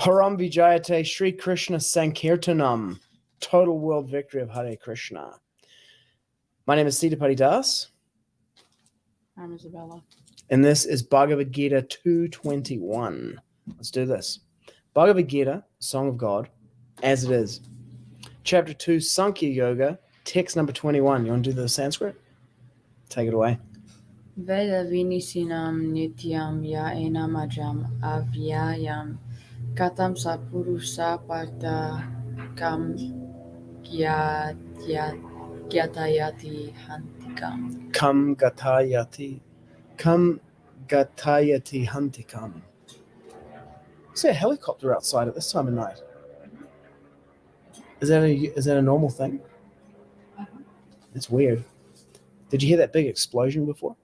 Param Vijayate Sri Kṛṣṇa Sankirtanam. Total world victory of Hare Krishna. My name is Siddhapati Das. I'm Isabella. And this is Bhagavad-gita 221. Let's do this. Bhagavad-gita, Song of God, as it is. Chapter 2, Sankhya Yoga, text number 21. You want to do the Sanskrit? Take it away. Vedāvināśinaṁ nityam enam ajam avyayam katham puruṣaḥ Pārtha ghātayati hanti. Ghātayati hanti. I see a helicopter outside at this time of night. Is that a normal thing? It's weird. Did you hear that big explosion before?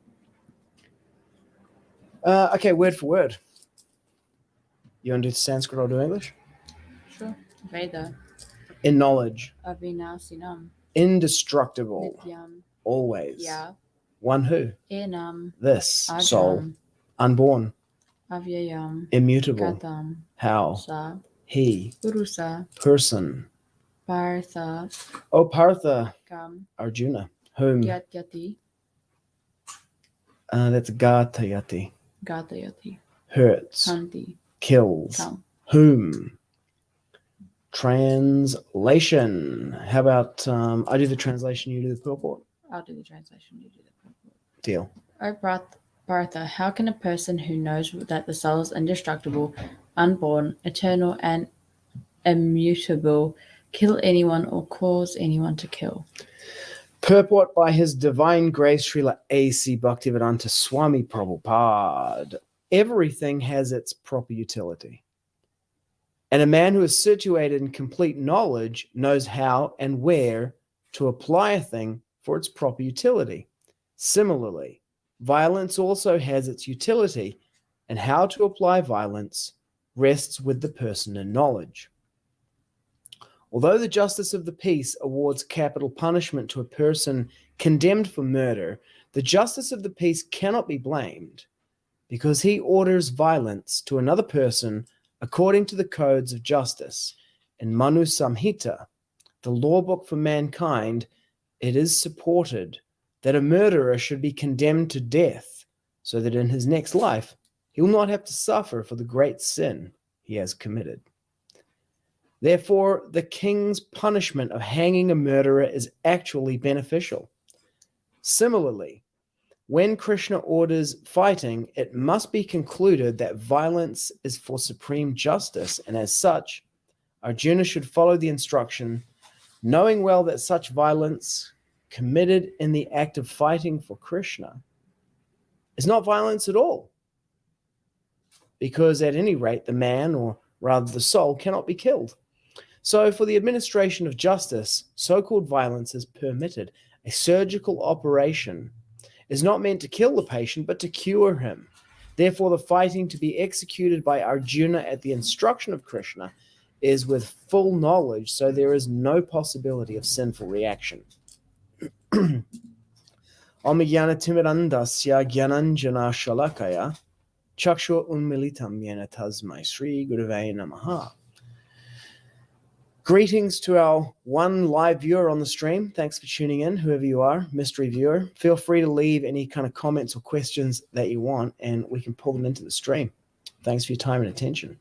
Okay, word for word. You want to do Sanskrit or do English? Sure. Veda. In knowledge. Avināśinam. Indestructible. Nityam. Always. Yeah. One who? Enam. This. Ajam. Soul. Unborn. Avyayam. Immutable. Katham. How? Sa. He. Puruṣaḥ. Person. Pārtha. Oh, Partha. Kam. Arjuna. Whom? Ghātayati. That's ghātayati. Ghātayati. Hurts. Hanti. Kills. Kam. Whom? Translation. How about I do the translation, you do the purport? I'll do the translation, you do the purport. Deal. O Partha, how can a person who knows that the soul is indestructible, unborn, eternal, and immutable kill anyone or cause anyone to kill? Purport by His Divine Grace Srila A.C. Bhaktivedanta Swami Prabhupada. Everything has its proper utility. And a man who is situated in complete knowledge knows how and where to apply a thing for its proper utility. Similarly, violence also has its utility, and how to apply violence rests with the person in knowledge. Although the justice of the peace awards capital punishment to a person condemned for murder, the justice of the peace cannot be blamed because he orders violence to another person according to the codes of justice. In Manu-saṁhitā, the lawbook for mankind, it is supported that a murderer should be condemned to death so that in his next life he will not have to suffer for the great sin he has committed. Therefore, the king's punishment of hanging a murderer is actually beneficial. Similarly, when Kṛṣṇa orders fighting, it must be concluded that violence is for supreme justice, and as such, Arjuna should follow the instruction, knowing well that such violence committed in the act of fighting for Kṛṣṇa is not violence at all, because at any rate, the man, or rather the soul, cannot be killed. So for the administration of justice, so-called violence is permitted. A surgical operation is not meant to kill the patient, but to cure him. Therefore, the fighting to be executed by Arjuna at the instruction of Kṛṣṇa is with full knowledge, so there is no possibility of sinful reaction. Om jnana timirandasya jnananjana shalakaya chakshur unmilitam yena tasmai Sri Gurave Namaha. Greetings to our one live viewer on the stream. Thanks for tuning in, whoever you are, mystery viewer. Feel free to leave any kind of comments or questions that you want, and we can pull them into the stream. Thanks for your time and attention.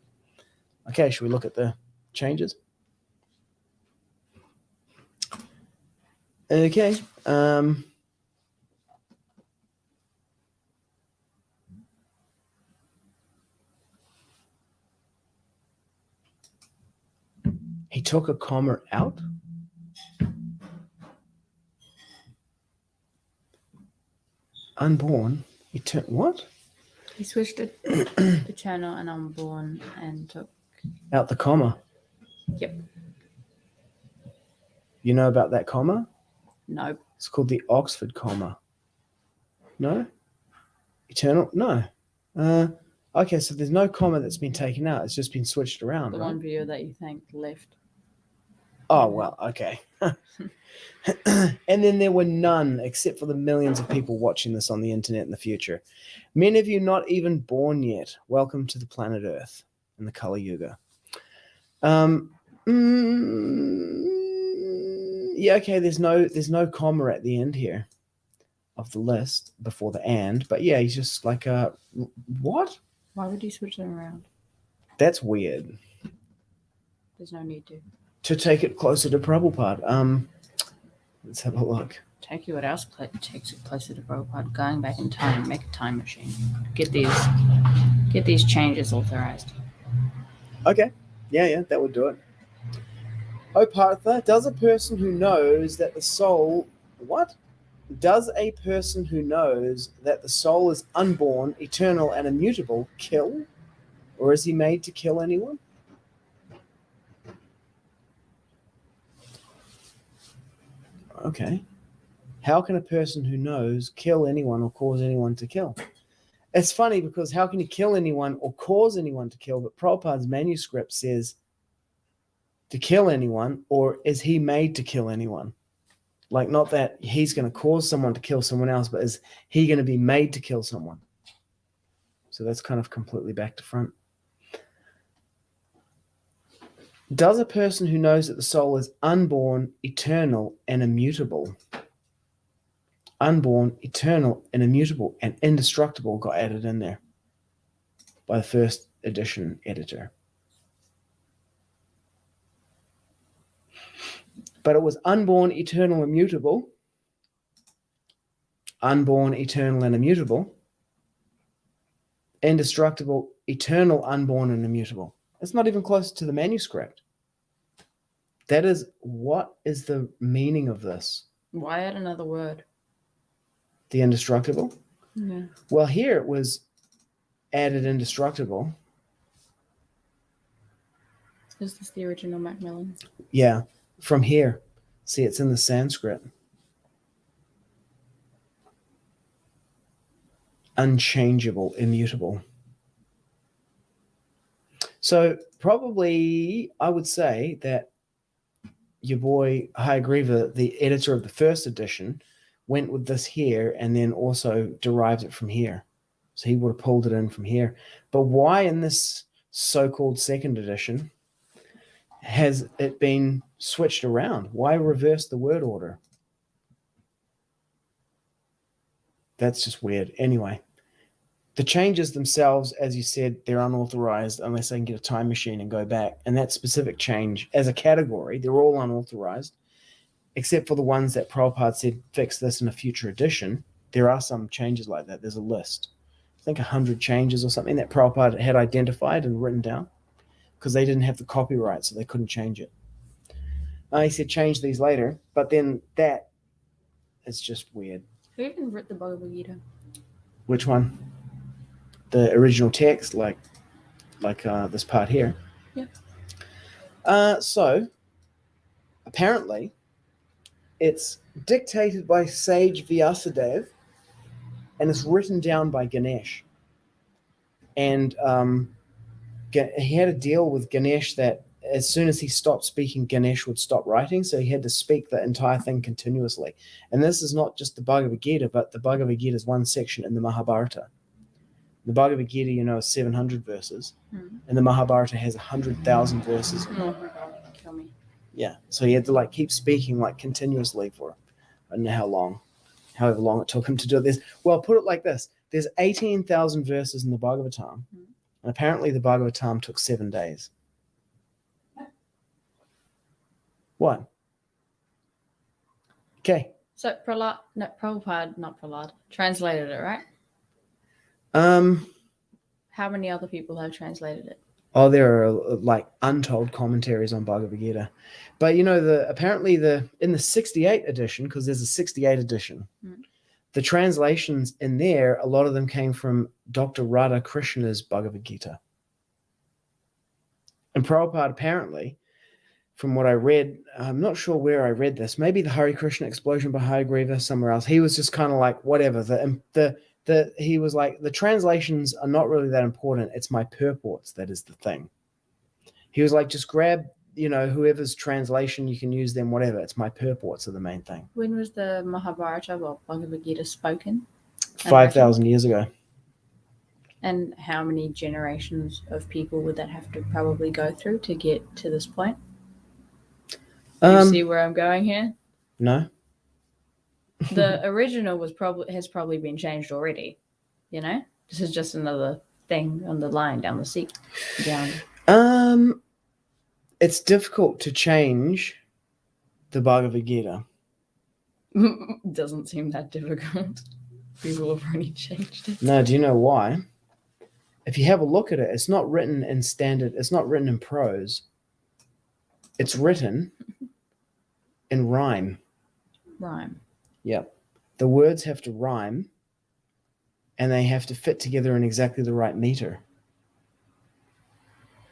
Okay, should we look at the changes? Okay. He took a comma out? Unborn. He turned what? He switched it the channel and unborn and took out the comma. Yep. You know about that comma? No. It's called the Oxford comma. No? Eternal? No. Okay, so there's no comma that's been taken out. It's just been switched around, The right? one video that you think left. Oh, well, okay. And then there were none, except for the millions of people watching this on the internet in the future. Many of you not even born yet. Welcome to the planet Earth in the Kali Yuga. Yeah, okay, there's no comma at the end here of the list before the and, but yeah, he's just like what? Why would you switch them around? That's weird. There's no need to. To take it closer to Prabhupada. Let's have a look. Take you what else takes it closer to Prabhupada? Going back in time, make a time machine. Get these changes authorized. Okay. Yeah, that would do it. Oh, Partha, does a person who knows that the soul is unborn, eternal, and immutable kill? Or is he made to kill anyone? Okay. How can a person who knows kill anyone or cause anyone to kill? It's funny because how can he kill anyone or cause anyone to kill? But Prabhupada's manuscript says to kill anyone, or is he made to kill anyone? Like, not that he's going to cause someone to kill someone else, but is he going to be made to kill someone? So that's kind of completely back to front. Does a person who knows that the soul is unborn, eternal, and immutable, unborn, eternal, and immutable, and indestructible got added in there by the first edition editor. But it was unborn, eternal, immutable, unborn, eternal, and immutable, indestructible, eternal, unborn, and immutable. It's not even close to the manuscript. That is, what is the meaning of this? Why add another word? The indestructible? Yeah. Well, here it was added indestructible. Is this the original Macmillan? Yeah, from here. See, it's in the Sanskrit. Unchangeable, immutable. So probably I would say that your boy Hayagriva, the editor of the first edition, went with this here and then also derived it from here. So he would have pulled it in from here. But why in this so-called second edition has it been switched around? Why reverse the word order? That's just weird. Anyway, the changes themselves, as you said, they're unauthorized unless I can get a time machine and go back. And that specific change as a category, they're all unauthorized, except for the ones that Prabhupada said, fix this in a future edition. There are some changes like that. There's a list. I think 100 changes or something that Prabhupada had identified and written down because they didn't have the copyright, so they couldn't change it. He said change these later, but then that is just weird. Who even wrote the Bhagavad-gita? Which one? The original text, like this part here. Yeah. So apparently it's dictated by sage Vyasadeva and it's written down by Ganesh. And he had a deal with Ganesh that as soon as he stopped speaking, Ganesh would stop writing. So he had to speak the entire thing continuously. And this is not just the Bhagavad-gita, but the Bhagavad-gita is one section in the Mahabharata. The Bhagavad-gita, is 700 verses, and the Mahabharata has 100,000 verses. Oh my God, kill me. Yeah, so he had to like keep speaking like continuously for I don't know however long it took him to do this. Well, put it like this: there's 18,000 verses in the Bhagavatam, and apparently the Bhagavatam took 7 days. What? Okay. So Prabhupada translated it, right? How many other people have translated it? Oh, there are like untold commentaries on Bhagavad-gita. But apparently in the 68 edition, because there's a 68 edition, the translations in there, a lot of them came from Dr. Radha Krishna's Bhagavad-gita. And Prabhupada apparently, from what I read, I'm not sure where I read this, maybe the Hare Krishna Explosion by Hayagriva, somewhere else. He was just kind of like, whatever. He was like, the translations are not really that important. It's my purports that is the thing. He was like, just grab, whoever's translation, you can use them, whatever. It's my purports are the main thing. When was the Mahabharata or Bhagavad-gita spoken? 5,000 years ago. And how many generations of people would that have to probably go through to get to this point? Do you see where I'm going here? No. The original has probably been changed already. This is just another thing on the line down the seat. It's difficult to change the Bhagavad-gita. Doesn't seem that difficult. People have already changed it. No, do you know why? If you have a look at it, it's not written in standard, it's not written in prose. It's written in rhyme. Rhyme. Yep. The words have to rhyme and they have to fit together in exactly the right meter.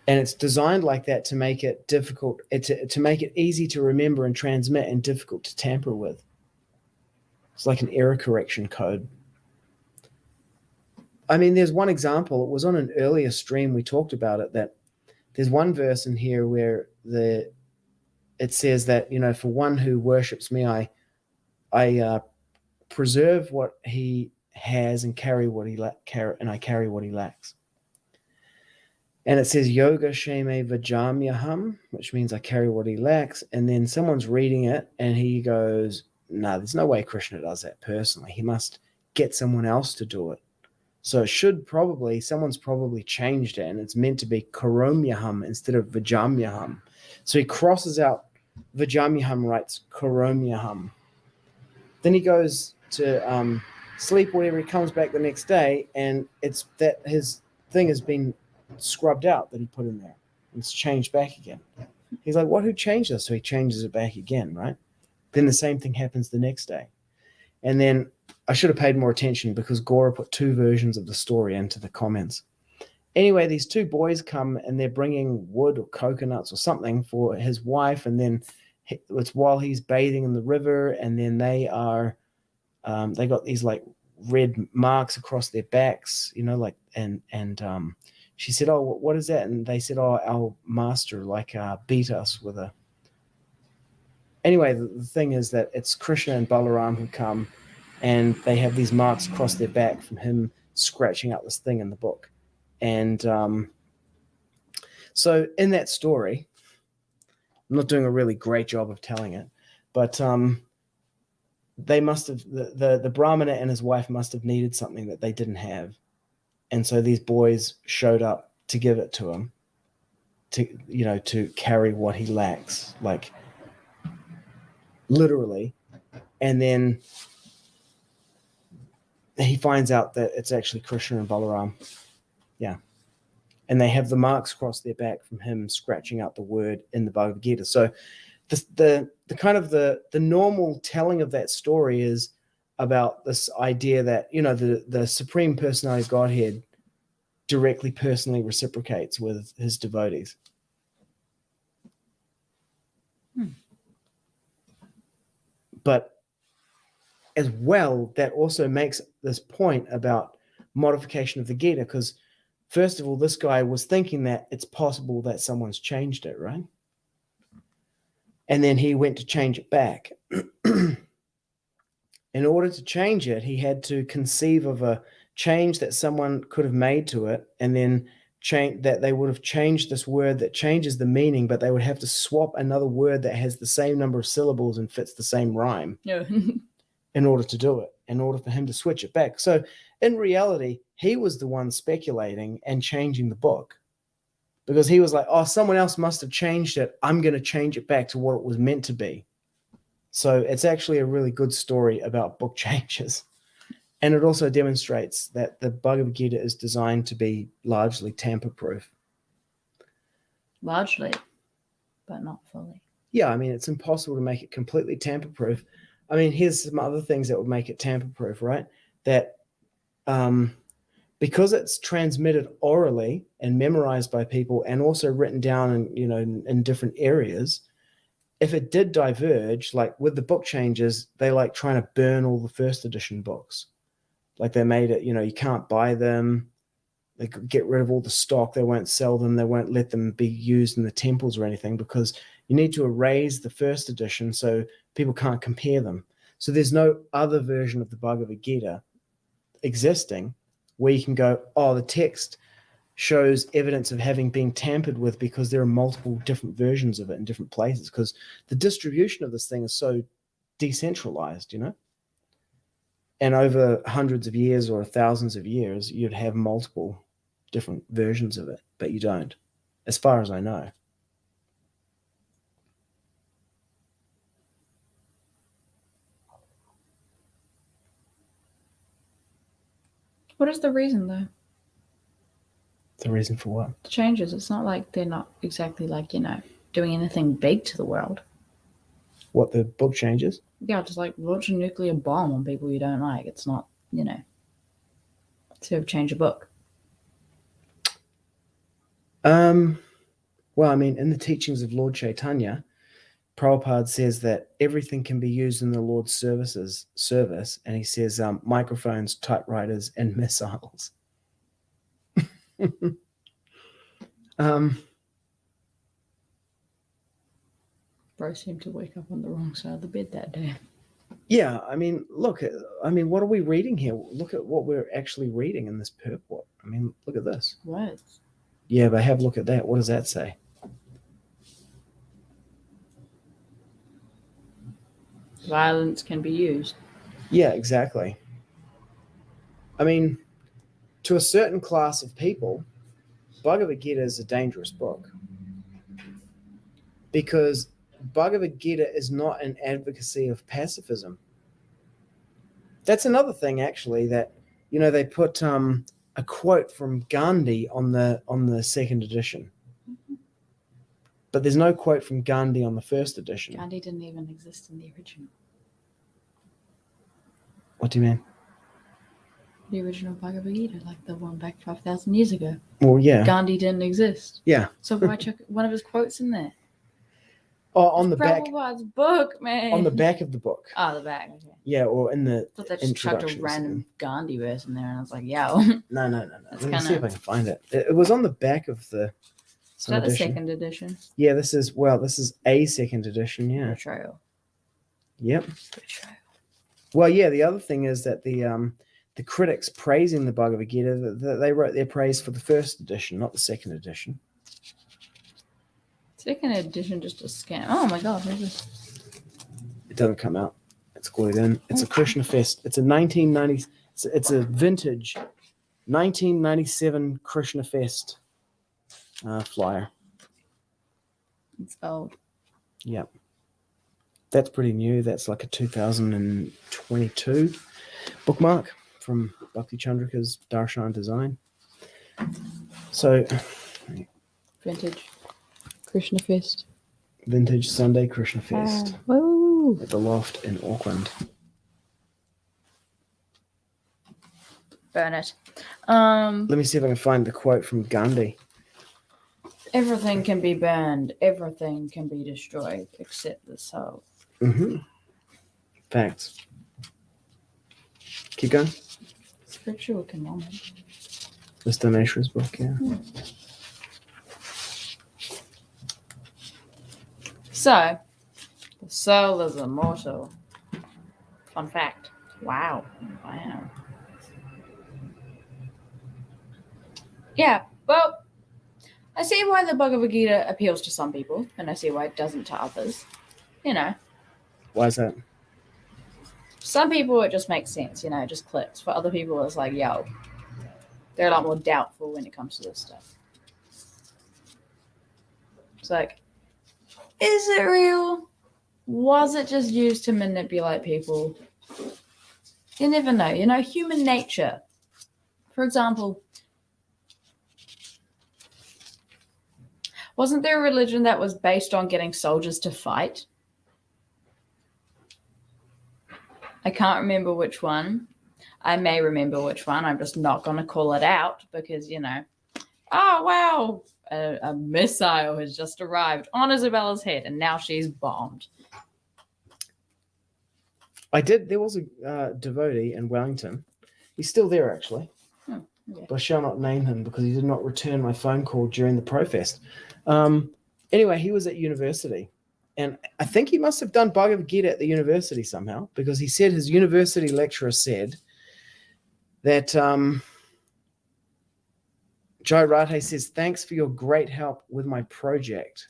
And it's designed like that to make it difficult, to make it easy to remember and transmit and difficult to tamper with. It's like an error correction code. I mean, there's one example. It was on an earlier stream. We talked about it, that there's one verse in here where it says that, for one who worships me, I preserve what he has and carry what he carry what he lacks. And it says yoga shame vajamyaham, which means I carry what he lacks. And then someone's reading it and he goes, no, there's no way Kṛṣṇa does that personally. He must get someone else to do it. So someone's probably changed it, and it's meant to be karomyaham instead of vajamyaham. So he crosses out vajamyaham, writes karomyaham. Then he goes to sleep, whatever. He comes back the next day, and it's that his thing has been scrubbed out that he put in there. It's changed back again. He's like, what? Who changed this? So he changes it back again, right? Then the same thing happens the next day. And then I should have paid more attention because Gora put two versions of the story into the comments. Anyway, these two boys come and they're bringing wood or coconuts or something for his wife. And then it's while he's bathing in the river. And then they got these like red marks across their backs, and she said, oh, what is that? And they said, oh, our master beat us with a... Anyway, the thing is that it's Kṛṣṇa and Balaram who come, and they have these marks across their back from him scratching out this thing in the book. And so in that story, I'm not doing a really great job of telling it, but they must have, the Brahmana and his wife must have needed something that they didn't have. And so these boys showed up to give it to him, to carry what he lacks, like literally. And then he finds out that it's actually Kṛṣṇa and Balaram. Yeah. And they have the marks across their back from him scratching out the word in the Bhagavad-gita. So the kind of the normal telling of that story is about this idea that, the Supreme Personality of Godhead directly personally reciprocates with his devotees. But as well, that also makes this point about modification of the Gita, because first of all, this guy was thinking that it's possible that someone's changed it, right? And then he went to change it back. In order to change it, he had to conceive of a change that someone could have made to it, and then that they would have changed this word that changes the meaning, but they would have to swap another word that has the same number of syllables and fits the same rhyme. Yeah. In order to do it, in order for him to switch it back. So in reality, he was the one speculating and changing the book, because he was like, oh, someone else must have changed it. I'm going to change it back to what it was meant to be. So it's actually a really good story about book changes. And it also demonstrates that the Bhagavad-gita is designed to be largely tamper-proof. Largely, but not fully. Yeah, I mean, it's impossible to make it completely tamper-proof. I mean, here's some other things that would make it tamper-proof, right? That because it's transmitted orally and memorized by people and also written down in different areas, if it did diverge, like with the book changes, they like trying to burn all the first edition books. Like they made it, you can't buy them. They could get rid of all the stock. They won't sell them. They won't let them be used in the temples or anything, because you need to erase the first edition so people can't compare them. So there's no other version of the Bhagavad-gita existing where you can go, oh, the text shows evidence of having been tampered with because there are multiple different versions of it in different places, because the distribution of this thing is so decentralized, and over hundreds of years or thousands of years, you'd have multiple different versions of it, but you don't, as far as I know. What is the reason, though? The reason for what? The changes. It's not like they're not exactly like, doing anything big to the world. What, the book changes? Yeah, just like launch a nuclear bomb on people you don't like. It's not, to change a book. Well, I mean, in the teachings of Lord Chaitanya, Prabhupada says that everything can be used in the Lord's service, and he says microphones, typewriters, and missiles. Bro seemed to wake up on the wrong side of the bed that day. Yeah, I mean, look, what are we reading here? Look at what we're actually reading in this purport. I mean, look at this. Words. Yeah, but have a look at that. What does that say? Violence can be used. Yeah, exactly. I mean, to a certain class of people, Bhagavad-gita is a dangerous book, because Bhagavad-gita is not an advocacy of pacifism. That's another thing, actually, that, they put a quote from Gandhi on the second edition. But there's no quote from Gandhi on the first edition. Gandhi didn't even exist in the original. What do you mean? The original Bhagavad Gita, like the one back 5,000 years ago. Well, yeah. Gandhi didn't exist. Yeah. So why chuck one of his quotes in there? Oh, on the back. Prabhupada's book, man. On the back of the book. Oh, the back. Okay. Yeah, or in the I thought they just chucked a random Gandhi verse in there, and I was like, yo. No. That's Let me see if I can find it. It was on the back of the. Is that the second edition? Yeah, this is a second edition. Yeah. Betrayal. Yep. Betrayal. Well, yeah. The other thing is that the critics praising the Bhagavad Gita, they wrote their praise for the first edition, not the second edition. Second edition, just a scam. Oh my god, maybe. It doesn't come out. It's glued in. It's a Kṛṣṇa Fest. It's a 1990. It's a vintage 1997 Kṛṣṇa Fest flyer. It's old. Yep. That's pretty new. That's like a 2022 bookmark from Bhakti Chandrika's Darshan Design. So, Vintage Kṛṣṇa Fest. Vintage Sunday Kṛṣṇa Fest. Woo! At the Loft in Auckland. Burn it. Let me see if I can find the quote from Gandhi. Everything can be burned. Everything can be destroyed except the soul. Mm-hmm. Facts. Keep going. Spiritual economic. Mr. Nashra's book, yeah. So, the soul is immortal. Fun fact. Wow. Yeah, well, I see why the Bhagavad Gita appeals to some people, and I see why it doesn't to others. Why is that? Some people it just makes sense, it just clicks. For other people, it's like, yo, they're a lot more doubtful when it comes to this stuff. It's like, is it real? Was it just used to manipulate people? You never know. Human nature. For example, wasn't there a religion that was based on getting soldiers to fight? I can't remember which one. I may remember which one. I'm just not going to call it out because, oh, wow, a missile has just arrived on Isabella's head and now she's bombed. There was a devotee in Wellington. He's still there, actually. Yeah. But I shall not name him because he did not return my phone call during the protest. Anyway, he was at university. And I think he must have done Bhagavad Gita at the university somehow, because he said his university lecturer said that Jai Radhe says, thanks for your great help with my project.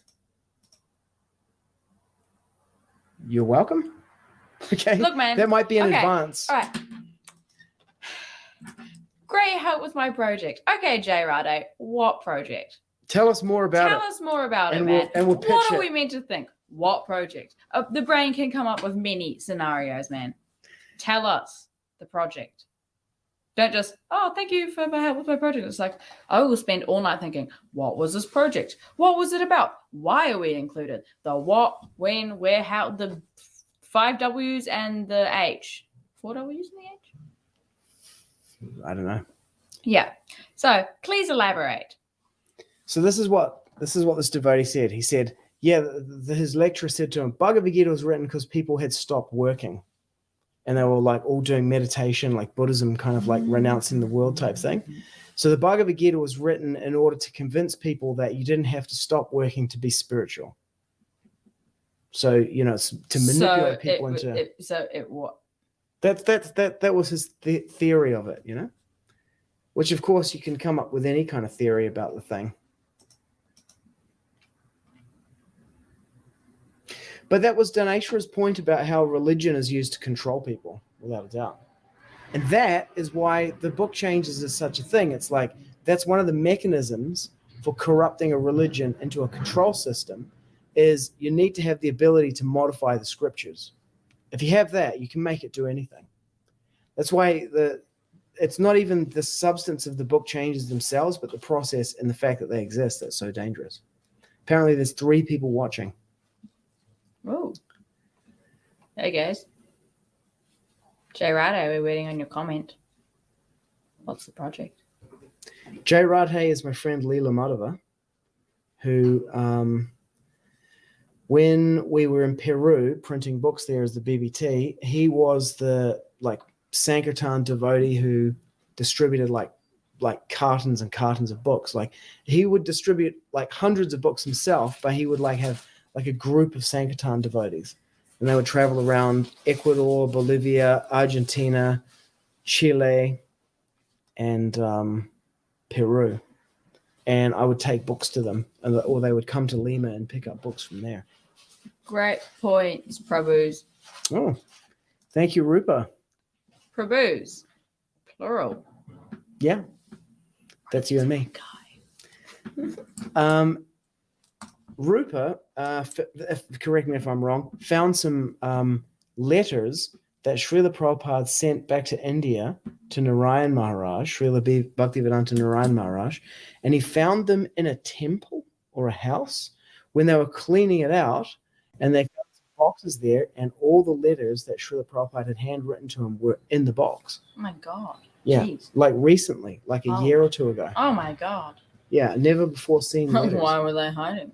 You're welcome. Okay. Look, man. That might be in Okay. advance. All right. Great help with my project. Okay, Jai Radhe, what project? Tell us more about Tell it. us more about it, And man. we'll pitch What are it. we meant to think? What project? The brain can come up with many scenarios, man. Tell us the project. Don't just, oh, thank you for my help with my project. It's like, I will spend all night thinking, what was this project? What was it about? Why are we included? The what, when, where, how, the 5 W's and the H. 4 W's and the H? I don't know. Yeah. So please elaborate. So this is what this devotee said. He said, yeah, his lecturer said to him, Bhagavad-gita was written because people had stopped working. And they were like all doing meditation, like Buddhism, kind of like renouncing the world type thing. So the Bhagavad-gita was written in order to convince people that you didn't have to stop working to be spiritual. So, you know, to manipulate people into... what? That was his theory of it, you know? Which, of course, you can come up with any kind of theory about the thing. But that was Daneshwara's point about how religion is used to control people, without a doubt. And that is why the book changes is such a thing. It's like, that's one of the mechanisms for corrupting a religion into a control system, is you need to have the ability to modify the scriptures. If you have that, you can make it do anything. That's why it's not even the substance of the book changes themselves, but the process and the fact that they exist that's so dangerous. Apparently there's 3 people watching. Oh. Hey, guys. Jai Radhe, we're waiting on your comment. What's the project? Jai Radhe is my friend Leela Madhava, who, when we were in Peru printing books there as the BBT, he was the Sankirtan devotee who distributed like cartons and cartons of books. Like he would distribute like hundreds of books himself, but he would have like a group of Sankirtan devotees, and they would travel around Ecuador, Bolivia, Argentina, Chile, and Peru. And I would take books to them, or they would come to Lima and pick up books from there. Great points, Prabhus. Oh, thank you, Rupa. Prabhus, plural. Yeah, that's you and me. Rupa, correct me if I'm wrong, found some letters that Srila Prabhupada sent back to India to Narayan Maharaj, Srila Bhaktivedanta Narayan Maharaj, and he found them in a temple or a house when they were cleaning it out, and they found some boxes there, and all the letters that Srila Prabhupada had handwritten to him were in the box. Oh my God. Yeah, Jeez. like recently, like a year or 2 ago. Oh my God. Yeah, never before seen letters. Why were they hiding?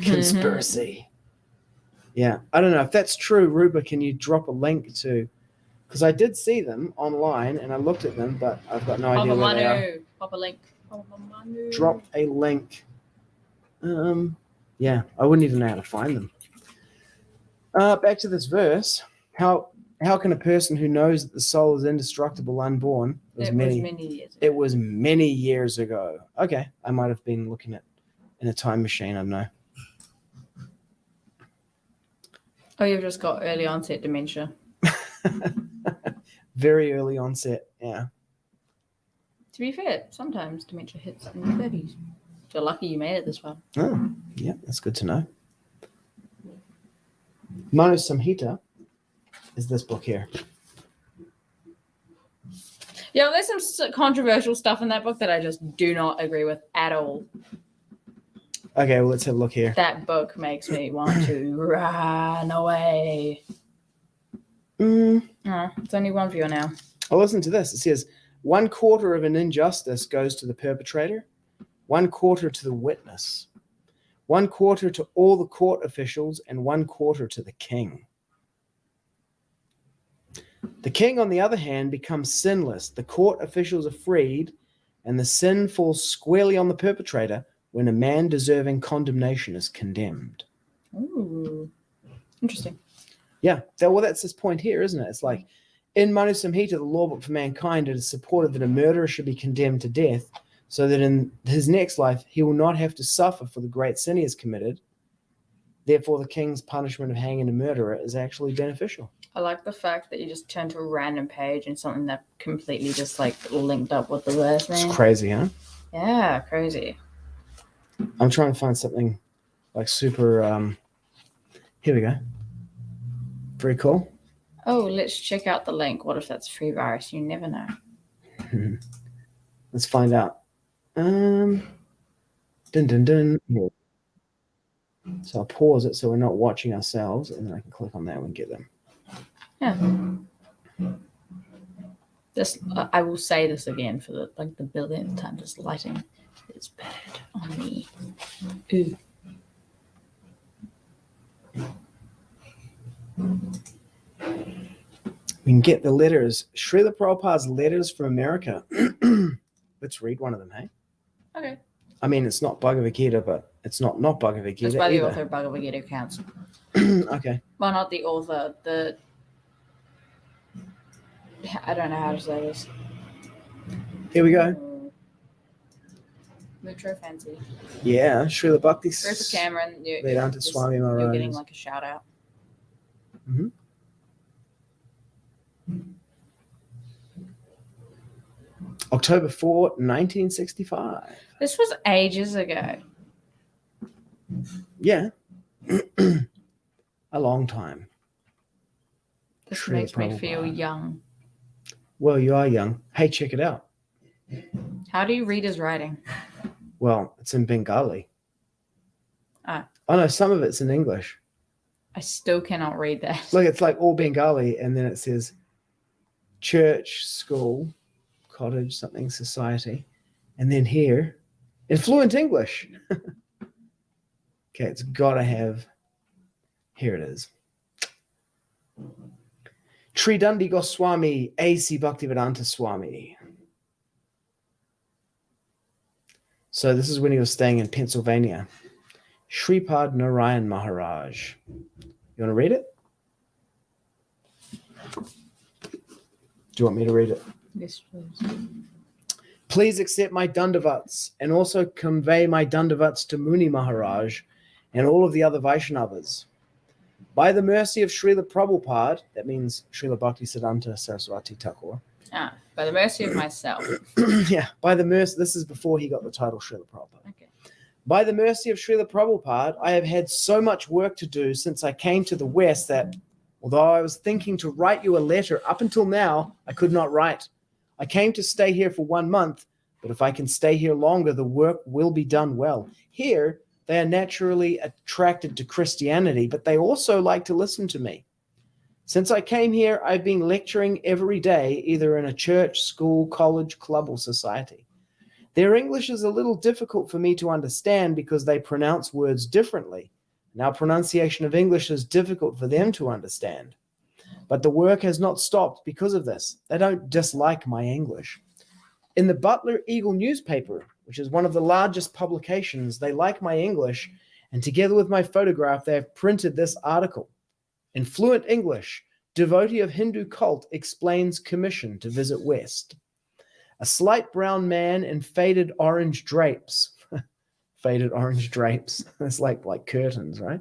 Conspiracy. Yeah, I don't know if that's true. Rupa, can you drop a link to? Because I did see them online and I looked at them, but I've got no idea where they are. Pop a link. Manu. Drop a link. Yeah, I wouldn't even know how to find them. Back to this verse. How can a person who knows that the soul is indestructible, unborn? It was many years ago. It was many years ago. Okay, I might have been looking at in a time machine. I don't know. Oh, you've just got early onset dementia. Very early onset. Yeah. To be fair, sometimes dementia hits in your 30s. You're lucky you made it this far. Oh, yeah, that's good to know. Manu-saṁhitā is this book here. Yeah, there's some controversial stuff in that book that I just do not agree with at all. Okay, well, let's have a look here. That book makes me want to run away. It's only one viewer now. Oh, listen to this. It says, 1/4 of an injustice goes to the perpetrator, 1/4 to the witness, 1/4 to all the court officials, and 1/4 to the king. The king, on the other hand, becomes sinless. The court officials are freed, and the sin falls squarely on the perpetrator when a man deserving condemnation is condemned. Ooh, interesting. Yeah, that's this point here, isn't it? It's like, in Manu-saṁhitā, the lawbook for mankind, it is supported that a murderer should be condemned to death so that in his next life he will not have to suffer for the great sin he has committed. Therefore, the king's punishment of hanging a murderer is actually beneficial. I like the fact that you just turned to a random page and something that completely just like linked up with the verse, man. It's crazy, huh? Yeah, crazy. I'm trying to find something like super. Here we go. Very cool. Oh, let's check out the link. What if that's free virus? You never know. Let's find out. Dun dun dun. Here. So I'll pause it so we're not watching ourselves, and then I can click on that and get them. Yeah. This I will say this again for the billionth time. This lighting is bad on me. Ooh. We can get the letters. Srila Prabhupada's letters from America. Let's read one of them, hey? Okay. I mean, it's not Bhagavad-gita, but it's not Bhagavad-gita That's by the either. author of Bhagavad-gita accounts. Okay. Well, not the author. I don't know how to say this. Here we go. Mutro fancy. Yeah, Srila Bhakti. Where's the camera? And Vedanta Swami you're Maharaj. getting like a shout out. Mm-hmm. October 4, 1965. This was ages ago. Yeah. A long time. This Srila makes me Prabhupada. feel young. Well, you are young. Hey, check it out. How do you read his writing? Well, it's in Bengali. Ah. Oh, no, some of it's in English. I still cannot read that. Look, it's like all Bengali, and then it says church, school, cottage, something, society. And then here, in fluent English. Okay, it's got to have, here it is. Tridandi Goswami, A.C. Bhaktivedanta Swami. So this is when he was staying in Pennsylvania. Shripad Narayan Maharaj. You want to read it? Do you want me to read it? Yes, please. Please accept my dandavats and also convey my dandavats to Muni Maharaj and all of the other Vaishnavas. By the mercy of Srila Prabhupada, that means Srila Bhaktisiddhanta Saraswati Thakur. By the mercy of myself. Yeah, by the mercy, this is before he got the title Srila Prabhupada. Okay. By the mercy of Srila Prabhupada, I have had so much work to do since I came to the West that, although I was thinking to write you a letter, up until now, I could not write. I came to stay here for 1 month, but if I can stay here longer, the work will be done well. Here, they are naturally attracted to Christianity, but they also like to listen to me. Since I came here, I've been lecturing every day, either in a church, school, college, club, or society. Their English is a little difficult for me to understand because they pronounce words differently. And our pronunciation of English is difficult for them to understand. But the work has not stopped because of this. They don't dislike my English. In the Butler Eagle newspaper, which is one of the largest publications, they like my English, and together with my photograph, they have printed this article. In fluent English, devotee of Hindu cult explains commission to visit West. A slight brown man in faded orange drapes. Faded orange drapes. It's like curtains, right?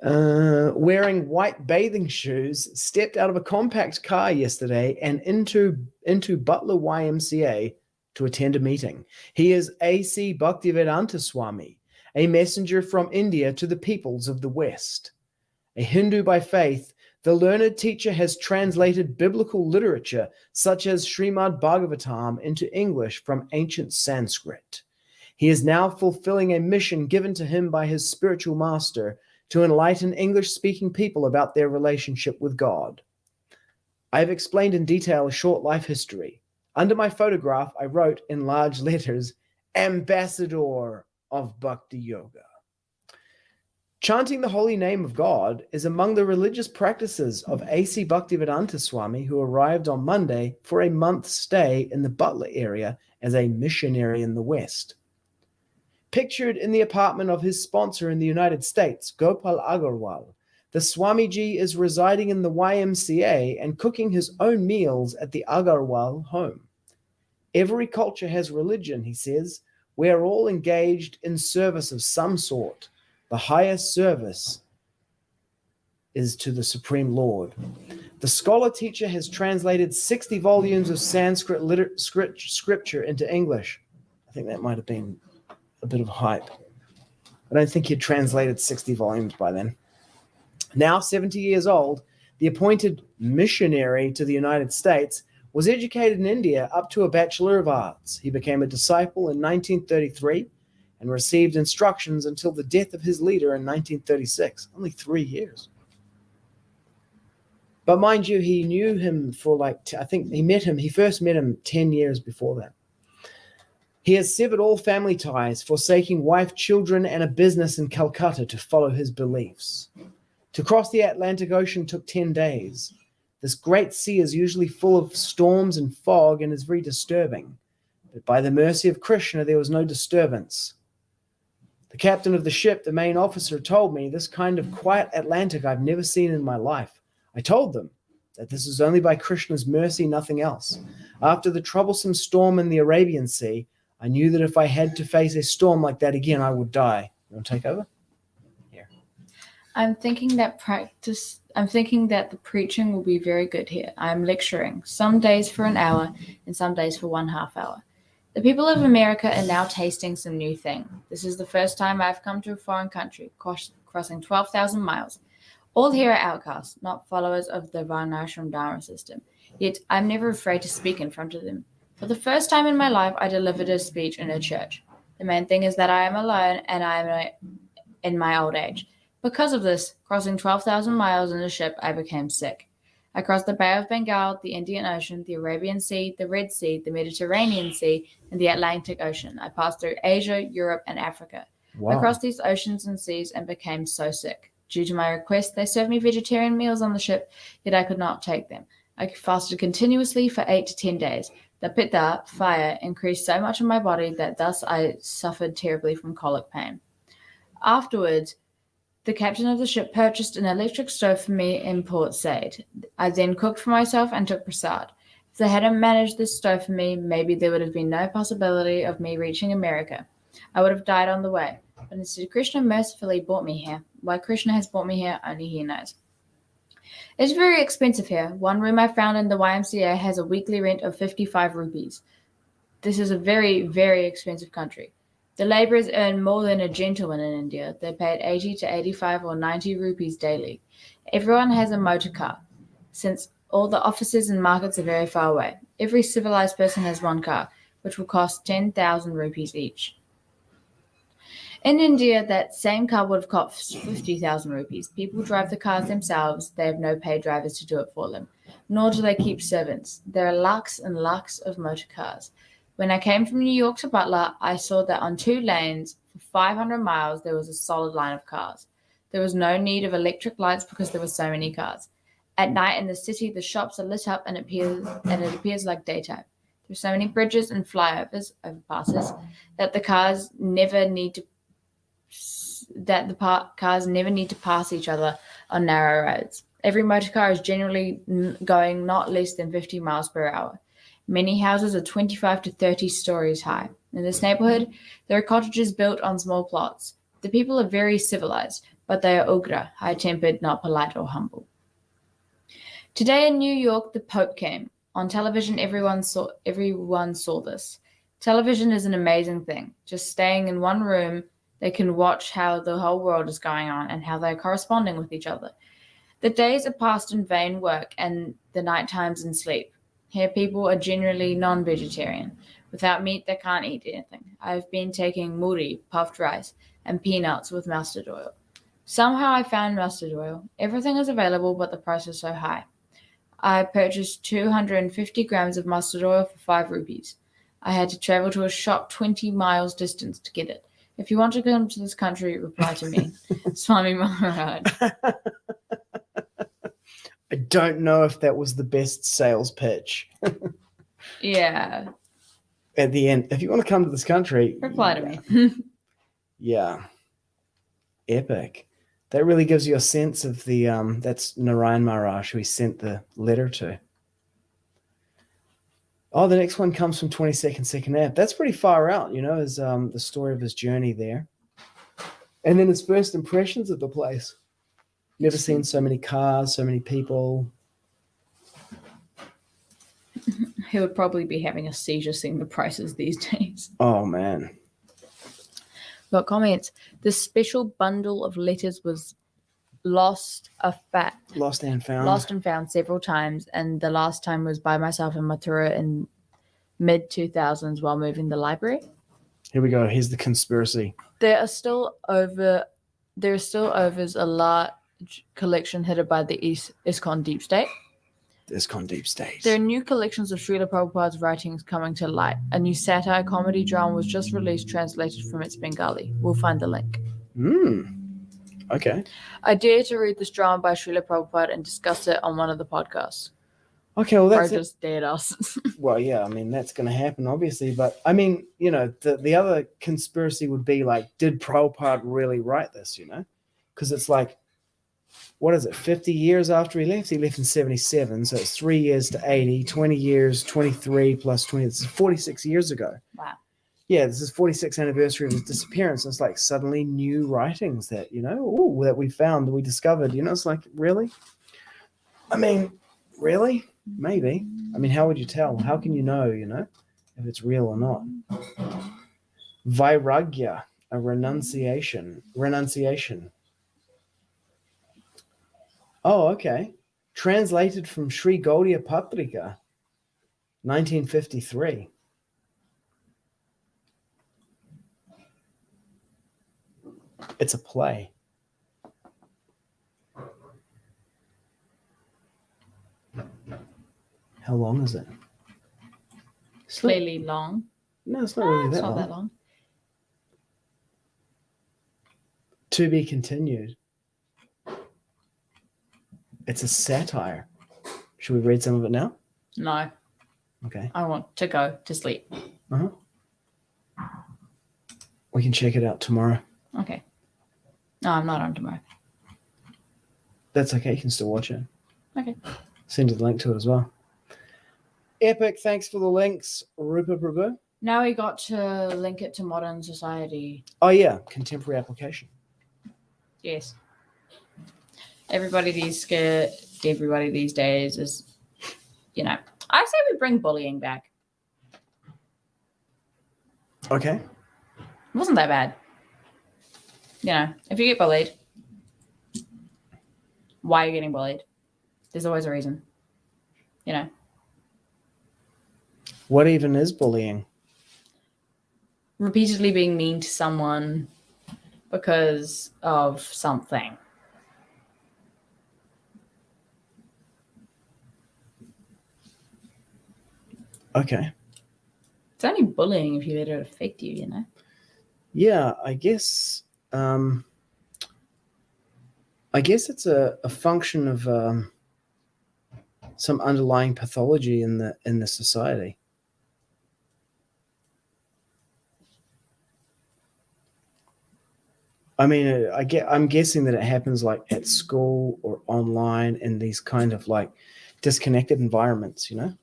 Wearing white bathing shoes, stepped out of a compact car yesterday and into Butler YMCA to attend a meeting. He is A.C. Bhaktivedanta Swami, a messenger from India to the peoples of the West. A Hindu by faith, the learned teacher has translated biblical literature such as Srimad Bhagavatam into English from ancient Sanskrit. He is now fulfilling a mission given to him by his spiritual master to enlighten English-speaking people about their relationship with God. I have explained in detail a short life history. Under my photograph, I wrote in large letters, Ambassador of Bhakti Yoga. Chanting the holy name of God is among the religious practices of A.C. Bhaktivedanta Swami, who arrived on Monday for a month's stay in the Butler area as a missionary in the West. Pictured in the apartment of his sponsor in the United States, Gopal Agarwal, the Swamiji is residing in the YMCA and cooking his own meals at the Agarwal home. Every culture has religion, he says. We are all engaged in service of some sort. The highest service is to the Supreme Lord. The scholar teacher has translated 60 volumes of Sanskrit scripture into English. I think that might have been a bit of hype. I don't think he'd translated 60 volumes by then. Now 70 years old, the appointed missionary to the United States was educated in India up to a Bachelor of Arts. He became a disciple in 1933 and received instructions until the death of his leader in 1936. Only 3 years. But mind you, he knew him for he first met him 10 years before that. He has severed all family ties, forsaking wife, children, and a business in Calcutta to follow his beliefs. To cross the Atlantic Ocean took 10 days. This great sea is usually full of storms and fog and is very disturbing. But by the mercy of Kṛṣṇa, there was no disturbance. The captain of the ship, the main officer, told me, this kind of quiet Atlantic I've never seen in my life. I told them that this is only by Kṛṣṇa's mercy, nothing else. After the troublesome storm in the Arabian Sea, I knew that if I had to face a storm like that again, I would die. You want to take over? Here. I'm thinking that the preaching will be very good here. I'm lecturing, some days for an hour and some days for 1/2 hour. The people of America are now tasting some new thing. This is the first time I've come to a foreign country, crossing 12,000 miles. All here are outcasts, not followers of the Varnashram Dharma system. Yet I'm never afraid to speak in front of them. For the first time in my life, I delivered a speech in a church. The main thing is that I am alone and I am in my old age. Because of this, crossing 12,000 miles in a ship, I became sick. I crossed the Bay of Bengal, the Indian Ocean, the Arabian Sea, the Red Sea, the Mediterranean Sea, and the Atlantic Ocean. I passed through Asia, Europe, and Africa. Wow. I crossed these oceans and seas and became so sick. Due to my request, they served me vegetarian meals on the ship, yet I could not take them. I fasted continuously for 8 to 10 days. The pitta, fire, increased so much in my body that thus I suffered terribly from colic pain. Afterwards, the captain of the ship purchased an electric stove for me in Port Said. I then cooked for myself and took prasad. If they hadn't managed this stove for me, maybe there would have been no possibility of me reaching America. I would have died on the way. But instead, Kṛṣṇa mercifully brought me here. Why Kṛṣṇa has brought me here, only he knows. It's very expensive here. One room I found in the YMCA has a weekly rent of 55 rupees. This is a very, very expensive country. The laborers earn more than a gentleman in India. They're paid 80 to 85 or 90 rupees daily. Everyone has a motor car, since all the offices and markets are very far away. Every civilized person has one car, which will cost 10,000 rupees each. In India, that same car would have cost 50,000 rupees. People drive the cars themselves. They have no paid drivers to do it for them, nor do they keep servants. There are lakhs and lakhs of motor cars. When I came from New York to Butler, I saw that on 2 lanes for 500 miles, there was a solid line of cars. There was no need of electric lights because there were so many cars. At night in the city, the shops are lit up and it appears like daytime. There are so many bridges and flyovers, overpasses, that the cars never need to pass each other on narrow roads. Every motor car is generally going not less than 50 miles per hour. Many houses are 25 to 30 stories high. In this neighborhood, there are cottages built on small plots. The people are very civilized, but they are ugra, high-tempered, not polite or humble. Today in New York, the Pope came. On television, everyone saw this. Television is an amazing thing. Just staying in one room, they can watch how the whole world is going on and how they're corresponding with each other. The days are passed in vain work and the night times in sleep. Here people are generally non-vegetarian. Without meat, they can't eat anything. I've been taking muri, puffed rice, and peanuts with mustard oil. Somehow I found mustard oil. Everything is available, but the price is so high. I purchased 250 grams of mustard oil for 5 rupees. I had to travel to a shop 20 miles distance to get it. If you want to come to this country, reply to me. Swami Maharaj. I don't know if that was the best sales pitch. Yeah. At the end, if you want to come to this country, reply to me. Yeah. Epic. That really gives you a sense of the, that's Narayan Maharaj who he sent the letter to. Oh, the next one comes from 22nd Second App. That's pretty far out, is the story of his journey there. And then his first impressions of the place. Never seen so many cars, so many people. He would probably be having a seizure seeing the prices these days. Oh, man. Got comments. This special bundle of letters was lost and found several times, and the last time was by myself in Mathura in mid-2000s while moving the library. Here we go. Here's the conspiracy. There are still over a large collection headed by the ISKCON Deep State. ISKCON Deep State. There are new collections of Srila Prabhupada's writings coming to light. A new satire comedy drama was just released, translated from its Bengali. We'll find the link. Okay. I dare to read this drama by Srila Prabhupada and discuss it on one of the podcasts. Okay, well, that's or just dared us. Well, yeah, I mean, that's going to happen, obviously. But, I mean, the other conspiracy would be like, did Prabhupada really write this, Because it's like, what is it, 50 years after he left? He left in 77, so it's 3 years to 80, 20 years, 23 plus 20. It's 46 years ago. Wow. Yeah, this is 46th anniversary of his disappearance. It's like suddenly new writings that, that we found, that we discovered. It's like, really? I mean, really? Maybe. I mean, how would you tell? How can you know, if it's real or not? Vairagya, a renunciation. Oh, okay. Translated from Sri Gaudiya Patrika, 1953. It's a play. How long is it? Clearly long. No, it's not really It's that not long. that long. To be continued. It's a satire. Should we read some of it now? No. Okay. I want to go to sleep. Uh-huh. We can check it out tomorrow. Okay. No, I'm not on tomorrow. That's okay. You can still watch it. Okay. Send you the link to it as well. Epic. Thanks for the links, Rupa Prabhu. Now we got to link it to modern society. Oh, yeah. Contemporary application. Yes. Everybody these days is, I say we bring bullying back. Okay. It wasn't that bad. If you get bullied, why are you getting bullied? There's always a reason. What even is bullying? Repeatedly being mean to someone because of something. Okay. It's only bullying if you let it affect you, Yeah, I guess it's a function of some underlying pathology in the society. I mean, I'm guessing that it happens like at school or online in these kind of like disconnected environments, Yeah.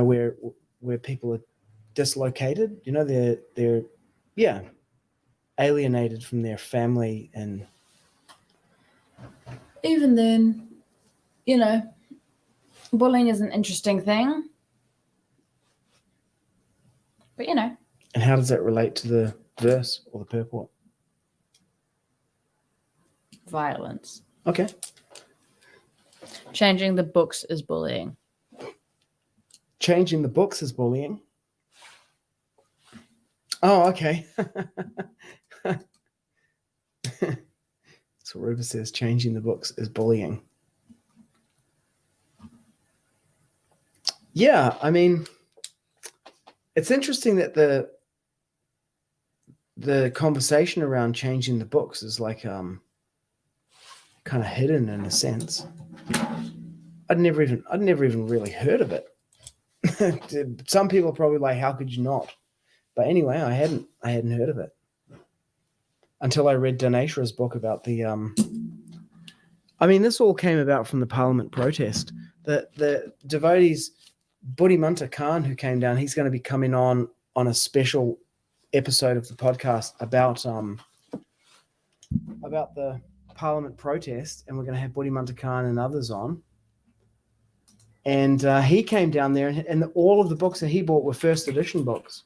Where people are dislocated, they're alienated from their family. And even then, bullying is an interesting thing. But And how does that relate to the verse or the purport? Violence. Okay. Changing the books is bullying. Changing the books is bullying. Oh, okay. So Rupa says changing the books is bullying. Yeah, I mean, it's interesting that the conversation around changing the books is like kind of hidden in a sense. I'd never even really heard of it. Some people are probably like, how could you not? But anyway, I hadn't heard of it until I read Dineshwara's book about the I mean, this all came about from the Parliament protest. The devotees Buddhimanta Khan, who came down, he's going to be coming on a special episode of the podcast about the Parliament protest, and we're going to have Buddhimanta Khan and others on. And he came down there, and all of the books that he bought were first edition books.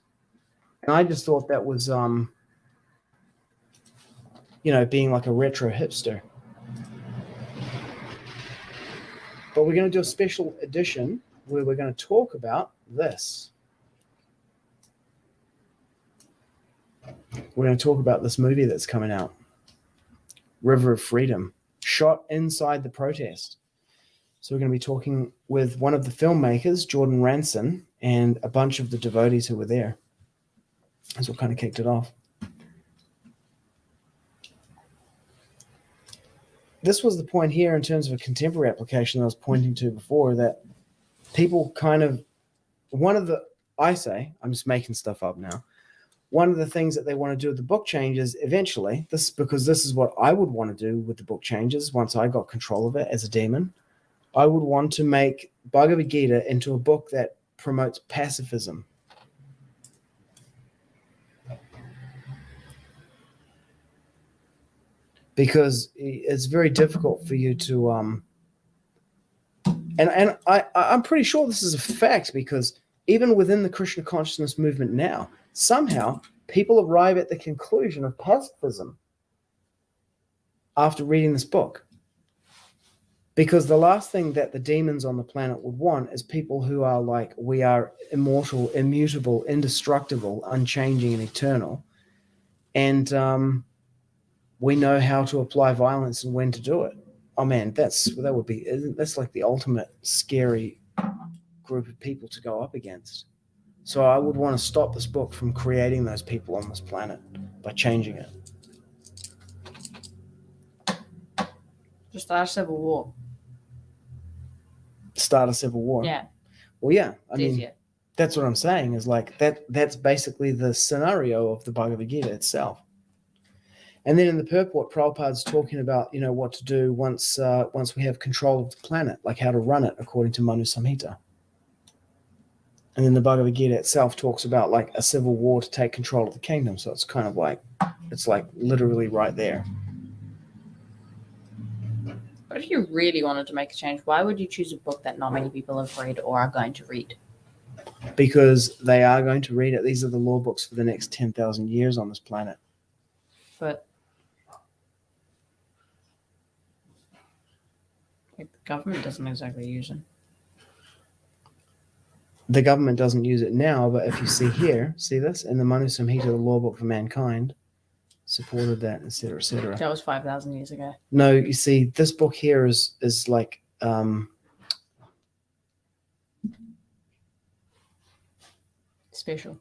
And I just thought that was, being like a retro hipster. But we're going to do a special edition where we're going to talk about this. We're going to talk about this movie that's coming out, River of Freedom, shot inside the protest. So we're going to be talking with one of the filmmakers, Jordan Ranson, and a bunch of the devotees who were there. That's what kind of kicked it off. This was the point here in terms of a contemporary application that I was pointing to before, that people kind of, I'm just making stuff up now. One of the things that they want to do with the book changes eventually, because this is what I would want to do with the book changes once I got control of it as a demon. I would want to make Bhagavad-gita into a book that promotes pacifism. Because it's very difficult for you to and I'm pretty sure this is a fact, because even within the Kṛṣṇa consciousness movement now, somehow people arrive at the conclusion of pacifism after reading this book. Because the last thing that the demons on the planet would want is people who are like, we are immortal, immutable, indestructible, unchanging, and eternal. And we know how to apply violence and when to do it. Oh man, that's like the ultimate scary group of people to go up against. So I would want to stop this book from creating those people on this planet by changing it. Just start a civil war. Start a civil war. Yeah. Well, yeah. I mean, easier. That's what I'm saying, is like that's basically the scenario of the Bhagavad Gita itself. And then in the Purport, Prabhupada's talking about, what to do once we have control of the planet, like how to run it according to Manu-saṁhitā. And then the Bhagavad Gita itself talks about like a civil war to take control of the kingdom. So it's kind of like, it's like literally right there. But if you really wanted to make a change, why would you choose a book that not many people have read or are going to read? Because they are going to read it. These are the law books for the next 10,000 years on this planet. But the government doesn't exactly use them. The government doesn't use it now, but if you see here, see this? In the Manu-saṁhitā, the law book for mankind, supported that, etc., etc. That was 5,000 years ago. No, you see, this book here is like special.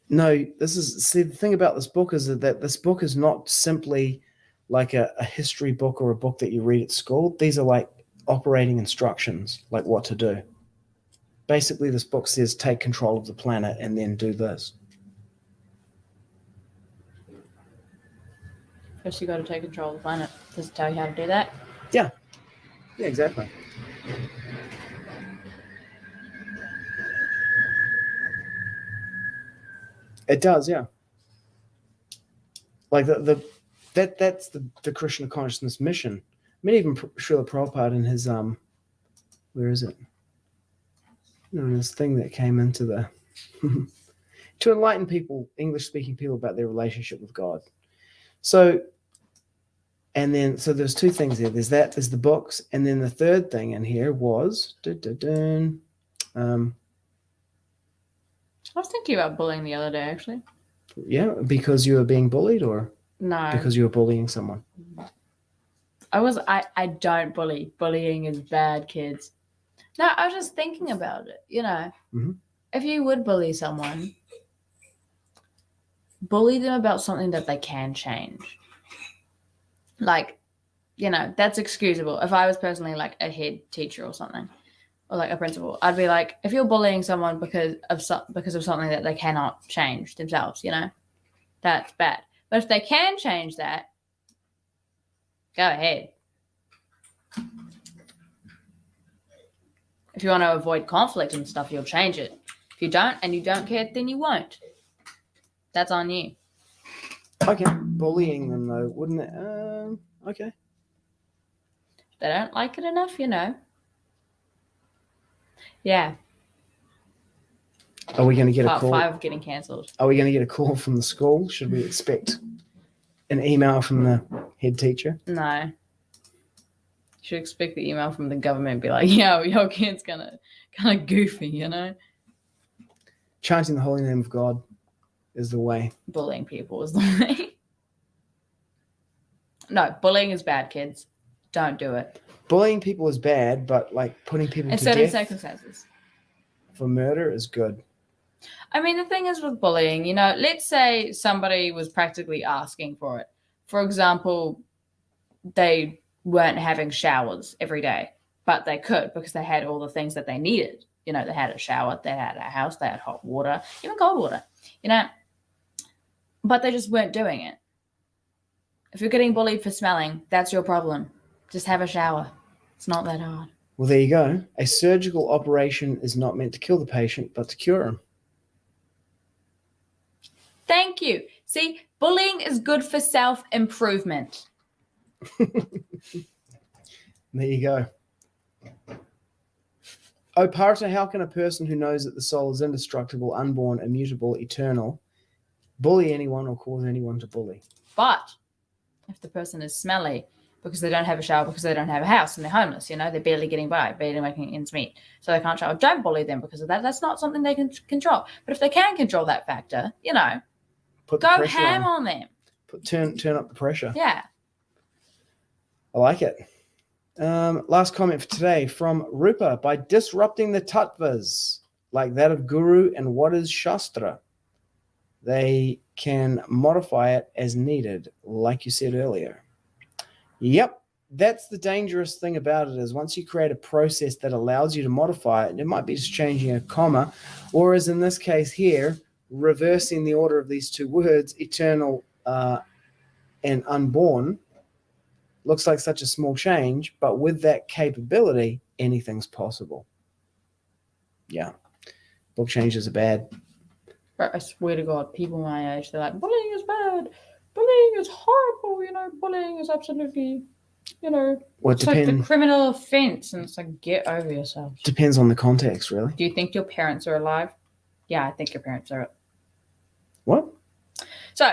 No, the thing about this book is that this book is not simply like a history book or a book that you read at school. These are like operating instructions, like what to do. Basically, this book says take control of the planet and then do this. First, you got to take control of the planet. Does it tell you how to do that? Yeah, exactly. It does, yeah. Like that's the Kṛṣṇa consciousness mission. I mean, even Srila Prabhupada in his where is it? This thing that came into the to enlighten people, English-speaking people, about their relationship with God. So there's two things there. There's the books, and then the third thing in here was I was thinking about bullying the other day, actually. Yeah, because you were being bullied, or no, because you were bullying someone. I don't bully. Bullying is bad, kids. No, I was just thinking about it. Mm-hmm. If you would bully someone, bully them about something that they can change. Like, that's excusable. If I was personally like a head teacher or something, or like a principal, I'd be like, if you're bullying someone because of something that they cannot change themselves, that's bad. But if they can change that, go ahead. If you want to avoid conflict and stuff, you'll change it. If you don't and you don't care, then you won't. That's on you. Okay. Bullying them, though, wouldn't it? Okay. If they don't like it enough, Yeah. Are we going to get a Part call? 5 of getting cancelled. Are we going to get a call from the school? Should we expect an email from the head teacher? No. You should expect the email from the government, be like, yo, your kid's kind of goofy, Chanting the holy name of God is the way. Bullying people is the way. No, bullying is bad, kids. Don't do it. Bullying people is bad, but like putting people In to certain death circumstances. for murder is good. I mean, the thing is with bullying, let's say somebody was practically asking for it. For example, they weren't having showers every day, but they could because they had all the things that they needed. They had a shower, they had a house, they had hot water, even cold water, but they just weren't doing it. If you're getting bullied for smelling, that's your problem. Just have a shower. It's not that hard. Well, there you go. A surgical operation is not meant to kill the patient, but to cure him. Thank you. See, bullying is good for self-improvement. There you go. O Pārtha, how can a person who knows that the soul is indestructible, unborn, immutable, eternal, bully anyone or cause anyone to bully? But if the person is smelly because they don't have a shower, because they don't have a house and they're homeless, they're barely getting by, barely making ends meet, so they can't shower, don't bully them because of that. That's not something they can control. But if they can control that factor, go ham on them. Turn up the pressure. Yeah. I like it. Last comment for today from Rupa. By disrupting the tattvas, like that of Guru and what is Shastra, they can modify it as needed, like you said earlier. Yep, that's the dangerous thing about it, is once you create a process that allows you to modify it, it might be just changing a comma, or as in this case here, reversing the order of these two words, eternal and unborn. Looks like such a small change, but with that capability, anything's possible. Yeah. Book changes are bad. I swear to God, people my age, they're like, bullying is bad. Bullying is horrible. Bullying is absolutely, Well, it's like the criminal offense. And it's like, get over yourself. Depends on the context, really. Do you think your parents are alive? Yeah, I think your parents are. What? So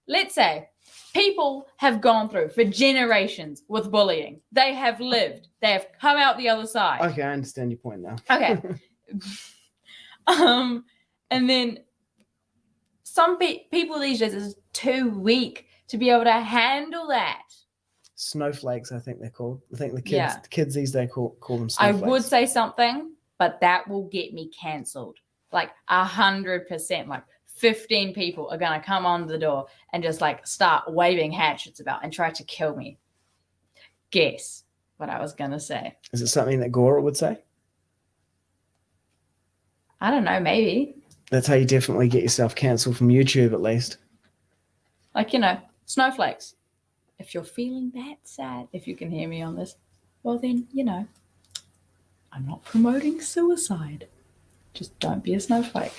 let's say people have gone through for generations with bullying. They have lived. They have come out the other side. Okay, I understand your point now. Okay. And then some people these days is too weak to be able to handle that. Snowflakes, I think they're called. I think the kids these days call them snowflakes. I would say something, but that will get me cancelled. Like 100%. Like 15 people are going to come on the door and just like start waving hatchets about and try to kill me. Guess what I was going to say. Is it something that Gora would say? I don't know, maybe. That's how you definitely get yourself cancelled from YouTube, at least. Like, snowflakes. If you're feeling that sad, if you can hear me on this, well then, I'm not promoting suicide. Just don't be a snowflake.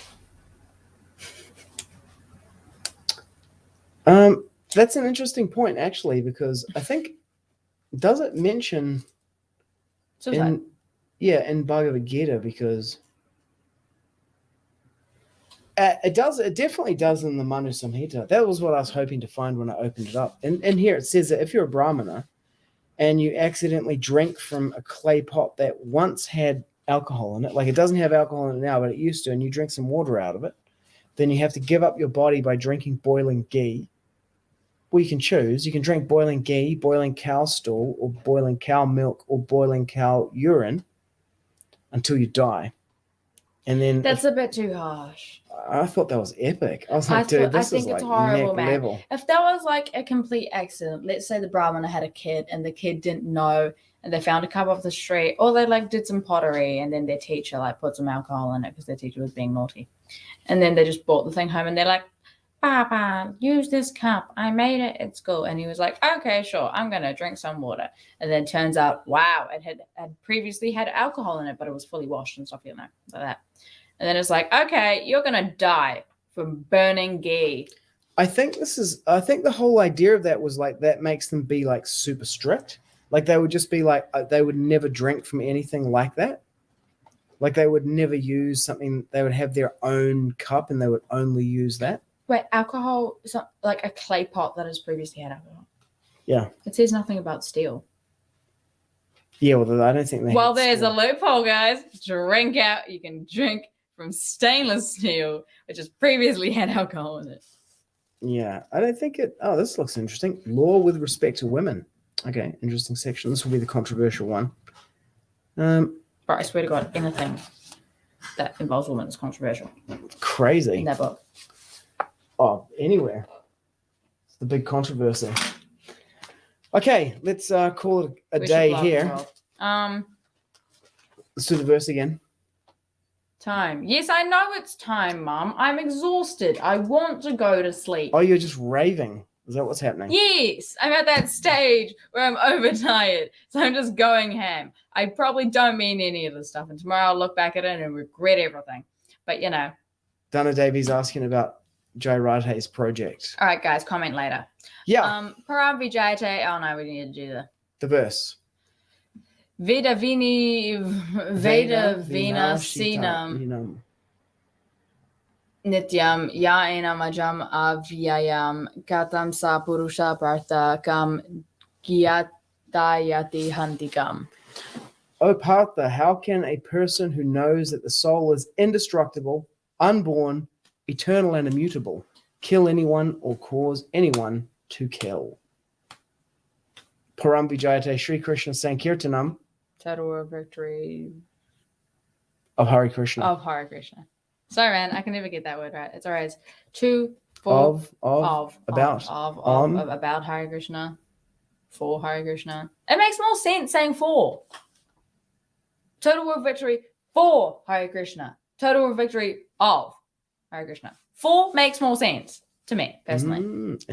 That's an interesting point, actually, because I think, does it mention Suicide? in Bhagavad-gita, because it definitely does in the Manu-saṁhitā. That was what I was hoping to find when I opened it up. And here it says that if you're a brahmana and you accidentally drink from a clay pot that once had alcohol in it, like it doesn't have alcohol in it now, but it used to, and you drink some water out of it, then you have to give up your body by drinking boiling ghee. Well, you can choose. You can drink boiling ghee, boiling cow stool, or boiling cow milk, or boiling cow urine until you die. And then that's a bit too harsh. I thought that was epic. I was like, dude, this is like horrible, neck level. If that was like a complete accident, let's say the brahmana had a kid and the kid didn't know and they found a cup off the street, or they like did some pottery and then their teacher like put some alcohol in it because their teacher was being naughty. And then they just brought the thing home and they're like, Papa, use this cup. I made it at school. And he was like, okay, sure. I'm going to drink some water. And then turns out, wow, it had previously had alcohol in it, but it was fully washed and stuff, like that. And then it's like, okay, you're going to die from burning ghee. I think the whole idea of that was like, that makes them be like super strict. Like they would just be like, they would never drink from anything like that. Like they would never use something, they would have their own cup and they would only use that. Wait, alcohol is not like a clay pot that has previously had alcohol. Yeah. It says nothing about steel. Yeah, well, I don't think they. Well, there's a loophole, guys. Drink out. You can drink from stainless steel, which has previously had alcohol in it. Yeah, I don't think it. Oh, this looks interesting. Law with respect to women. Okay, interesting section. This will be the controversial one. But I swear to God, anything that involves women is controversial. Crazy. In that book. Oh, anywhere. It's the big controversy. Okay, let's call it a day here. Let's do the verse again. Time. Yes, I know it's time, Mum. I'm exhausted. I want to go to sleep. Oh, you're just raving. Is that what's happening? Yes, I'm at that stage where I'm overtired, so I'm just going ham. I probably don't mean any of this stuff, and tomorrow I'll look back at it and regret everything. But, you know. Dana Davies asking about Jai Radhe's project. All right, guys, comment later. Yeah. Vijayate. Oh, no, we need to do the verse. Vedāvināśinaṁ. Nityam, enam ajam, avyayam, katham sa puruṣaḥ Pārtha kam ghātayati hanti. O Partha, how can a person who knows that the soul is indestructible, unborn, eternal and immutable, kill anyone or cause anyone to kill? Param Vijayate Sri Kṛṣṇa Sankirtanam. Total victory of Hare Kṛṣṇa. Of Hare Kṛṣṇa. Sorry, man, I can never get that word right. It's all right. It's about Hare Kṛṣṇa, for Hare Kṛṣṇa. It makes more sense saying for. Total world victory for Hare Kṛṣṇa. Total world victory of Hare Kṛṣṇa. For makes more sense to me personally. Interesting.